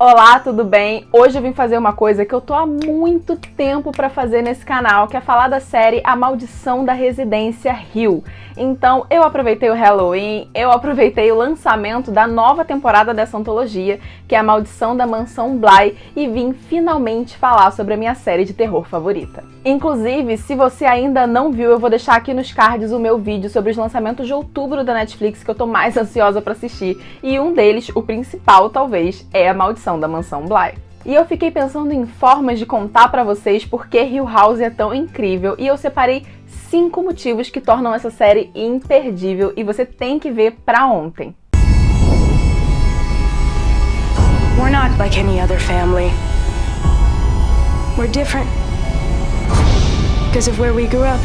Olá, tudo bem? Hoje eu vim fazer uma coisa que eu tô há muito tempo pra fazer nesse canal, que é falar da série A Maldição da Residência Hill. Então eu aproveitei o Halloween, eu aproveitei o lançamento da nova temporada dessa antologia, que é A Maldição da Mansão Bly, e vim finalmente falar sobre a minha série de terror favorita. Inclusive, se você ainda não viu, eu vou deixar aqui nos cards o meu vídeo sobre os lançamentos de outubro da Netflix, que eu tô mais ansiosa pra assistir, e um deles, o principal talvez, é A Maldição da Mansão Bly. E eu fiquei pensando em formas de contar pra vocês por que Hill House é tão incrível, e eu separei 5 motivos que tornam essa série imperdível e você tem que ver pra ontem. We're not like any other family. We're different because of where we grew up.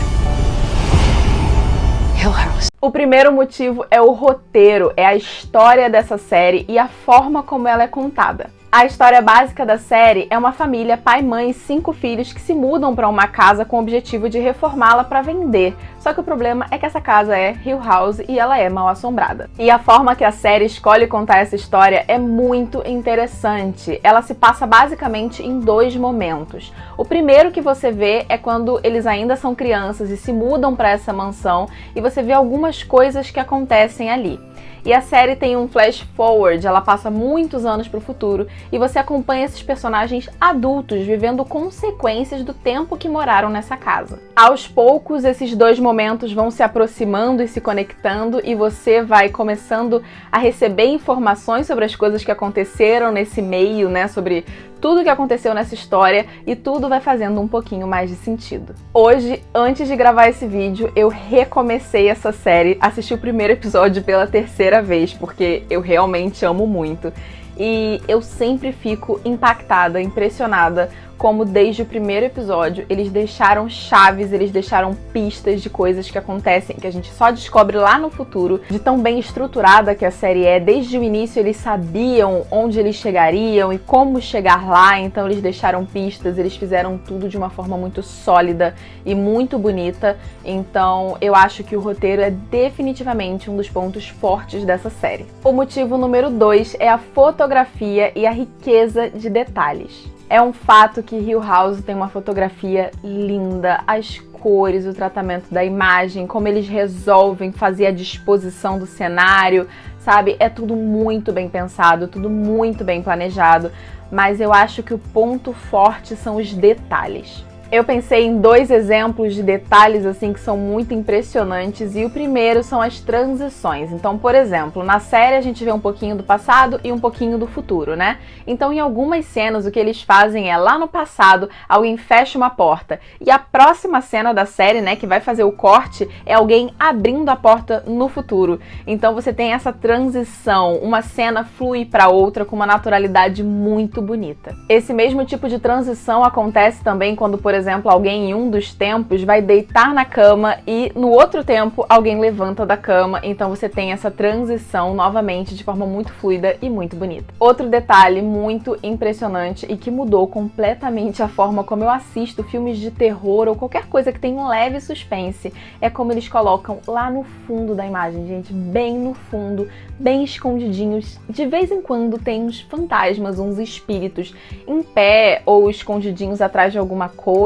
Hill House. O primeiro motivo é o roteiro, é a história dessa série e a forma como ela é contada. A história básica da série é uma família, pai, mãe e 5 filhos que se mudam para uma casa com o objetivo de reformá-la para vender. Só que o problema é que essa casa é Hill House e ela é mal assombrada. E a forma que a série escolhe contar essa história é muito interessante. Ela se passa basicamente em 2 momentos. O primeiro que você vê é quando eles ainda são crianças e se mudam para essa mansão e você vê algumas coisas que acontecem ali. E a série tem um flash forward, ela passa muitos anos para o futuro e você acompanha esses personagens adultos vivendo consequências do tempo que moraram nessa casa. Aos poucos, esses 2 momentos vão se aproximando e se conectando e você vai começando a receber informações sobre as coisas que aconteceram nesse meio, né, sobre tudo que aconteceu nessa história e tudo vai fazendo um pouquinho mais de sentido. Hoje, antes de gravar esse vídeo, eu recomecei essa série, assisti o primeiro episódio pela 3ª vez, porque eu realmente amo muito. E eu sempre fico impactada, impressionada como desde o primeiro episódio eles deixaram chaves, eles deixaram pistas de coisas que acontecem, que a gente só descobre lá no futuro, de tão bem estruturada que a série é. Desde o início eles sabiam onde eles chegariam e como chegar lá, então eles deixaram pistas, eles fizeram tudo de uma forma muito sólida e muito bonita. Então eu acho que o roteiro é definitivamente um dos pontos fortes dessa série. O motivo número 2 é a fotografia e a riqueza de detalhes. É um fato que Hill House tem uma fotografia linda, as cores, o tratamento da imagem, como eles resolvem fazer a disposição do cenário, sabe? É tudo muito bem pensado, tudo muito bem planejado, mas eu acho que o ponto forte são os detalhes. Eu pensei em 2 exemplos de detalhes assim que são muito impressionantes e o primeiro são as transições. Então, por exemplo, na série a gente vê um pouquinho do passado e um pouquinho do futuro, né? Então, em algumas cenas o que eles fazem é, lá no passado, alguém fecha uma porta e a próxima cena da série, né, que vai fazer o corte, é alguém abrindo a porta no futuro. Então você tem essa transição, uma cena flui para outra com uma naturalidade muito bonita. Esse mesmo tipo de transição acontece também quando, por exemplo, alguém em um dos tempos vai deitar na cama e no outro tempo alguém levanta da cama, então você tem essa transição novamente de forma muito fluida e muito bonita. Outro detalhe muito impressionante e que mudou completamente a forma como eu assisto filmes de terror ou qualquer coisa que tem um leve suspense é como eles colocam lá no fundo da imagem, gente, bem no fundo, bem escondidinhos. De vez em quando tem uns fantasmas, uns espíritos em pé ou escondidinhos atrás de alguma coisa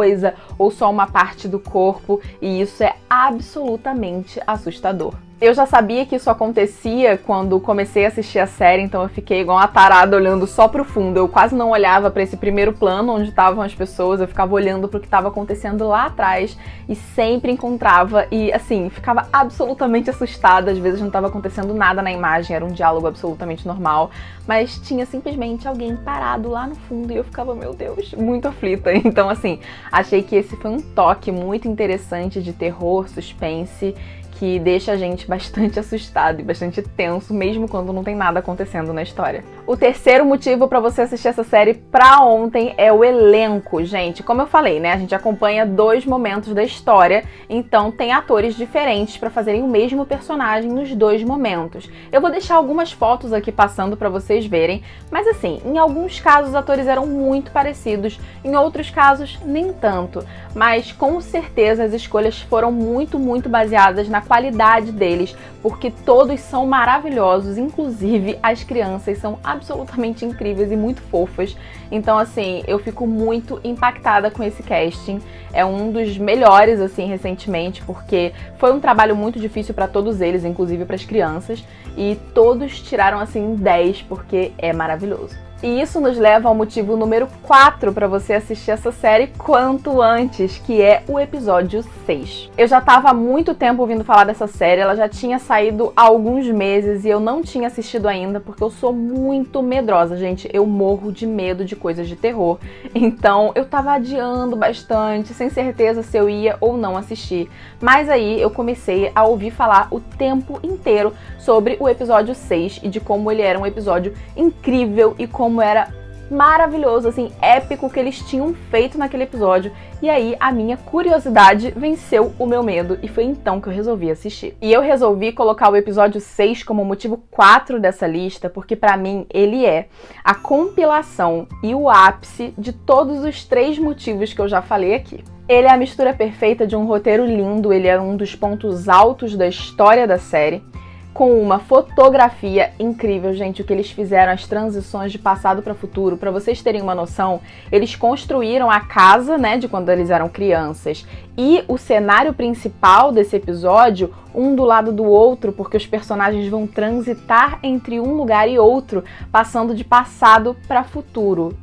ou só uma parte do corpo, e isso é absolutamente assustador. Eu já sabia que isso acontecia quando comecei a assistir a série, então eu fiquei igual uma tarada olhando só pro fundo. Eu quase não olhava para esse primeiro plano onde estavam as pessoas, eu ficava olhando pro que estava acontecendo lá atrás e sempre encontrava e, assim, ficava absolutamente assustada. Às vezes não estava acontecendo nada na imagem, era um diálogo absolutamente normal, mas tinha simplesmente alguém parado lá no fundo e eu ficava, meu Deus, muito aflita. Então, assim, achei que esse foi um toque muito interessante de terror, suspense, que deixa a gente bastante assustado e bastante tenso, mesmo quando não tem nada acontecendo na história. O terceiro motivo para você assistir essa série pra ontem é o elenco, gente. Como eu falei, né, a gente acompanha 2 momentos da história, então tem atores diferentes para fazerem o mesmo personagem nos 2 momentos. Eu vou deixar algumas fotos aqui passando para vocês verem, mas assim, em alguns casos os atores eram muito parecidos, em outros casos nem tanto, mas com certeza as escolhas foram muito baseadas na qualidade deles, porque todos são maravilhosos, inclusive as crianças são absolutamente incríveis e muito fofas. Então, assim, eu fico muito impactada com esse casting. É um dos melhores, assim, recentemente, porque foi um trabalho muito difícil para todos eles, inclusive para as crianças, e todos tiraram, assim, 10, porque é maravilhoso. E isso nos leva ao motivo número 4 para você assistir essa série quanto antes, que é o episódio 6. Eu já estava há muito tempo ouvindo falar dessa série, ela já tinha saído há alguns meses e eu não tinha assistido ainda, porque eu sou muito medrosa, gente. Eu morro de medo de coisas de terror. Então eu tava adiando bastante, sem certeza se eu ia ou não assistir. Mas aí eu comecei a ouvir falar o tempo inteiro sobre o episódio 6 e de como ele era um episódio incrível e como era maravilhoso, assim, épico que eles tinham feito naquele episódio. E aí a minha curiosidade venceu o meu medo e foi então que eu resolvi assistir. E eu resolvi colocar o episódio 6 como motivo 4 dessa lista, porque pra mim ele é a compilação e o ápice de todos os 3 motivos que eu já falei aqui. Ele é a mistura perfeita de um roteiro lindo, ele é um dos pontos altos da história da série, com uma fotografia incrível, gente. O que eles fizeram, as transições de passado para futuro, para vocês terem uma noção, eles construíram a casa, né, de quando eles eram crianças, e o cenário principal desse episódio, um do lado do outro, porque os personagens vão transitar entre um lugar e outro, passando de passado para futuro.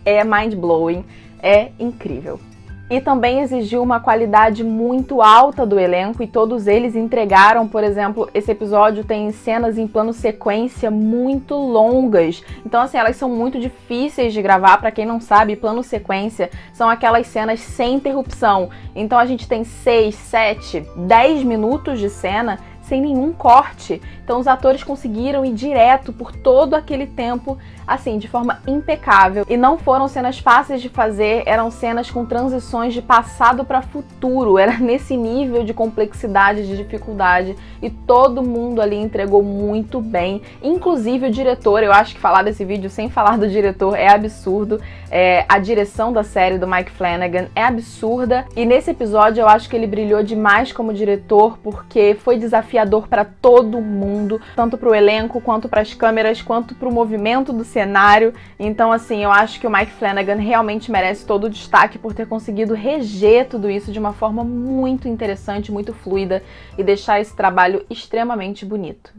É mind-blowing, é incrível. E também exigiu uma qualidade muito alta do elenco e todos eles entregaram. Por exemplo, esse episódio tem cenas em plano sequência muito longas. Então, assim, elas são muito difíceis de gravar. Pra quem não sabe, plano sequência são aquelas cenas sem interrupção. Então a gente tem 6, 7, 10 minutos de cena sem nenhum corte. Então os atores conseguiram ir direto por todo aquele tempo, assim, de forma impecável. E não foram cenas fáceis de fazer, eram cenas com transições de passado para futuro. Era nesse nível de complexidade, de dificuldade. E todo mundo ali entregou muito bem. Inclusive o diretor, eu acho que falar desse vídeo sem falar do diretor é absurdo. A direção da série do Mike Flanagan é absurda. E nesse episódio eu acho que ele brilhou demais como diretor, porque foi desafiador para todo mundo, tanto para o elenco, quanto para as câmeras, quanto para o movimento do cenário. Então, assim, eu acho que o Mike Flanagan realmente merece todo o destaque por ter conseguido reger tudo isso de uma forma muito interessante, muito fluida e deixar esse trabalho extremamente bonito.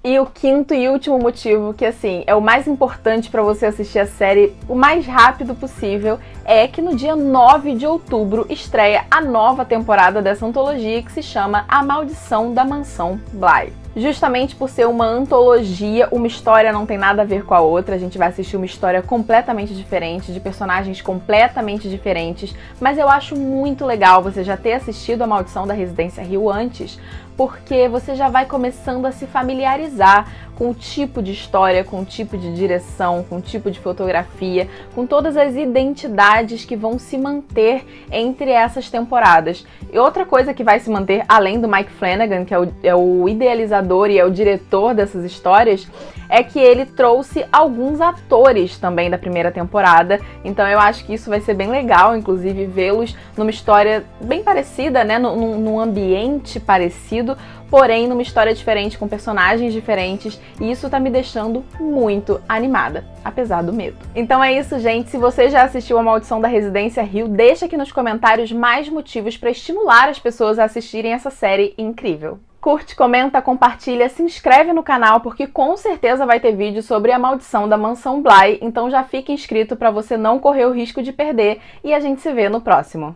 E o quinto e último motivo, que assim, é o mais importante para você assistir a série o mais rápido possível, é que no dia 9 de outubro estreia a nova temporada dessa antologia que se chama A Maldição da Mansão Bly. Justamente por ser uma antologia, uma história não tem nada a ver com a outra, a gente vai assistir uma história completamente diferente, de personagens completamente diferentes, mas eu acho muito legal você já ter assistido A Maldição da Residência Hill antes, porque você já vai começando a se familiarizar com o tipo de história, com o tipo de direção, com o tipo de fotografia, com todas as identidades que vão se manter entre essas temporadas. E outra coisa que vai se manter, além do Mike Flanagan, que é o idealizador e é o diretor dessas histórias, é que ele trouxe alguns atores também da primeira temporada. Então eu acho que isso vai ser bem legal, inclusive vê-los numa história bem parecida, né, num ambiente parecido, porém numa história diferente, com personagens diferentes, e isso tá me deixando muito animada, apesar do medo. Então é isso, gente. Se você já assistiu A Maldição da Residência Hill, deixa aqui nos comentários mais motivos para estimular as pessoas a assistirem essa série incrível. Curte, comenta, compartilha, se inscreve no canal, porque com certeza vai ter vídeo sobre A Maldição da Mansão Bly, então já fique inscrito para você não correr o risco de perder, e a gente se vê no próximo.